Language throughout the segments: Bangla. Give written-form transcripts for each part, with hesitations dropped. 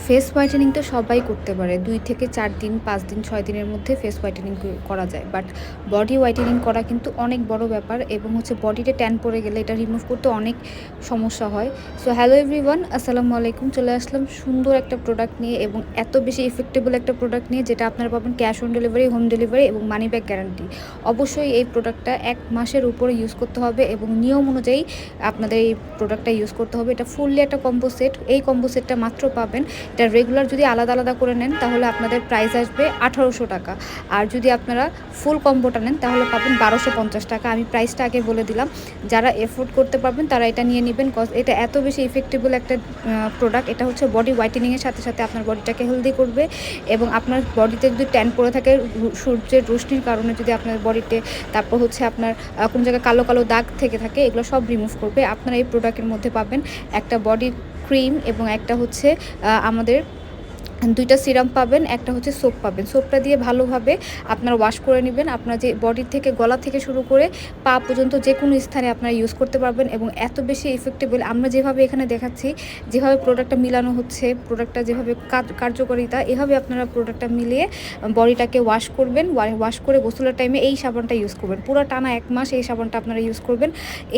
ফেস হোয়াইটেনিং তো সবাই করতে পারে। ২ থেকে ৪ দিন, ৫ দিন, ৬ দিনের মধ্যে ফেস হোয়াইটেনিং করা যায়। বাট বডি হোয়াইটেনিং করা কিন্তু অনেক বড় ব্যাপার এবং হচ্ছে বডিতে ট্যান পড়ে গেলে এটা রিমুভ করতে অনেক সমস্যা হয়। সো হ্যালো এভরিওয়ান, আসসালামু আলাইকুম। চলে আসলাম সুন্দর একটা প্রোডাক্ট নিয়ে এবং এত বেশি ইফেক্টেবল একটা প্রোডাক্ট নিয়ে, যেটা আপনারা পাবেন cash on delivery, home delivery এবং মানি ব্যাক গ্যারান্টি। অবশ্যই এই প্রোডাক্টটা ১ মাসের উপরে ইউজ করতে হবে এবং নিয়ম অনুযায়ী আপনাদের এই প্রোডাক্টটা ইউজ করতে হবে। এটা ফুললি একটা কম্বো সেট। এই কম্বো সেটটা মাত্র পাবেন, এটা রেগুলার যদি আলাদা আলাদা করে নেন তাহলে আপনাদের প্রাইস আসবে ১৮০০ টাকা। আর যদি আপনারা ফুল কম্বোটা নেন তাহলে পাবেন ১২৫০ টাকা। আমি প্রাইসটা আগে বলে দিলাম, যারা এফোর্ড করতে পারবেন তারা এটা নিয়ে নেবেন, কজ এটা এত বেশি ইফেক্টেবল একটা প্রোডাক্ট। এটা হচ্ছে বডি হোয়াইটেনিংয়ের সাথে সাথে আপনার বডিটাকে হেলদি করবে এবং আপনার বডিতে যদি ট্যান পড়ে থাকে সূর্যের রোশনির কারণে, যদি আপনার বডিতে, তারপর হচ্ছে আপনার কোনো জায়গায় কালো কালো দাগ থেকে থাকে, এগুলো সব রিমুভ করবে। আপনারা এই প্রোডাক্টের মধ্যে পাবেন একটা বডি ক্রিম এবং একটা হচ্ছে আমাদের ২টা সিরাম পাবেন, একটা হচ্ছে সোপ পাবেন। সোপটা দিয়ে ভালোভাবে আপনারা ওয়াশ করে নেবেন। আপনার যে বডি থেকে, গলা থেকে শুরু করে পা পর্যন্ত যে কোনো স্থানে আপনারা ইউজ করতে পারবেন এবং এত বেশি ইফেক্টেবল। আমরা যেভাবে এখানে দেখাচ্ছি, যেভাবে প্রোডাক্টটা মিলানো হচ্ছে, প্রোডাক্টটা যেভাবে কার্যকারিতা, এভাবে আপনারা প্রোডাক্টটা মিলিয়ে বডিটাকে ওয়াশ করবেন। ওয়াশ করে গোসলের টাইমে এই সাবানটা ইউজ করবেন। পুরো টানা ১ মাস এই সাবানটা আপনারা ইউজ করবেন।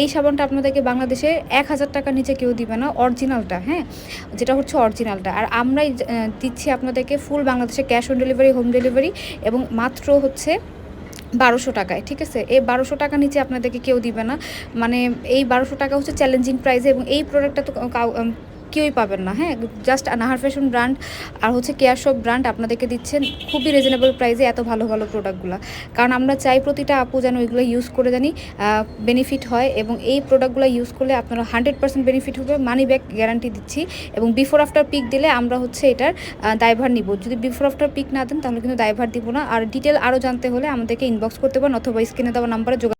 এই সাবানটা আপনাদেরকে বাংলাদেশে ১,০০০ টাকার নিচে কেউ দিবে না, অরিজিনালটা, হ্যাঁ, যেটা হচ্ছে অরিজিনালটা। আর আমরাই দিচ্ছি আপনাদেরকে ফুল বাংলাদেশে cash on delivery, home delivery এবং মাত্র হচ্ছে ১২০০ টাকায়। ঠিক আছে, এই ১২০০ টাকা নিচে আপনাদেরকে কেউ দিবে না। মানে এই ১২০০ টাকা হচ্ছে চ্যালেঞ্জিং প্রাইসে এবং এই প্রোডাক্টটা তো কেউই পাবেন না। হ্যাঁ, জাস্ট নাহার ফ্যাশন ব্র্যান্ড আর হচ্ছে কেয়ার শপ ব্র্যান্ড আপনাদেরকে দিচ্ছেন খুবই রিজনেবল প্রাইসে এত ভালো ভালো প্রোডাক্টগুলো। কারণ আমরা চাই প্রতিটা আপু যেন এগুলো ইউজ করে জানি বেনিফিট হয় এবং এই প্রোডাক্টগুলো ইউজ করলে আপনারা 100% বেনিফিট হবে। মানি ব্যাক গ্যারান্টি দিচ্ছি এবং বিফোর আফটার পিক দিলে আমরা হচ্ছে এটার দায়ভার নিব। যদি বিফোর আফটার পিক না দেন তাহলে কিন্তু দায়ভার দিব না। আর ডিটেল আরও জানতে হলে আমাদেরকে ইনবক্স করতে পারেন অথবা স্ক্রিনে দেওয়া নাম্বারে যোগাযোগ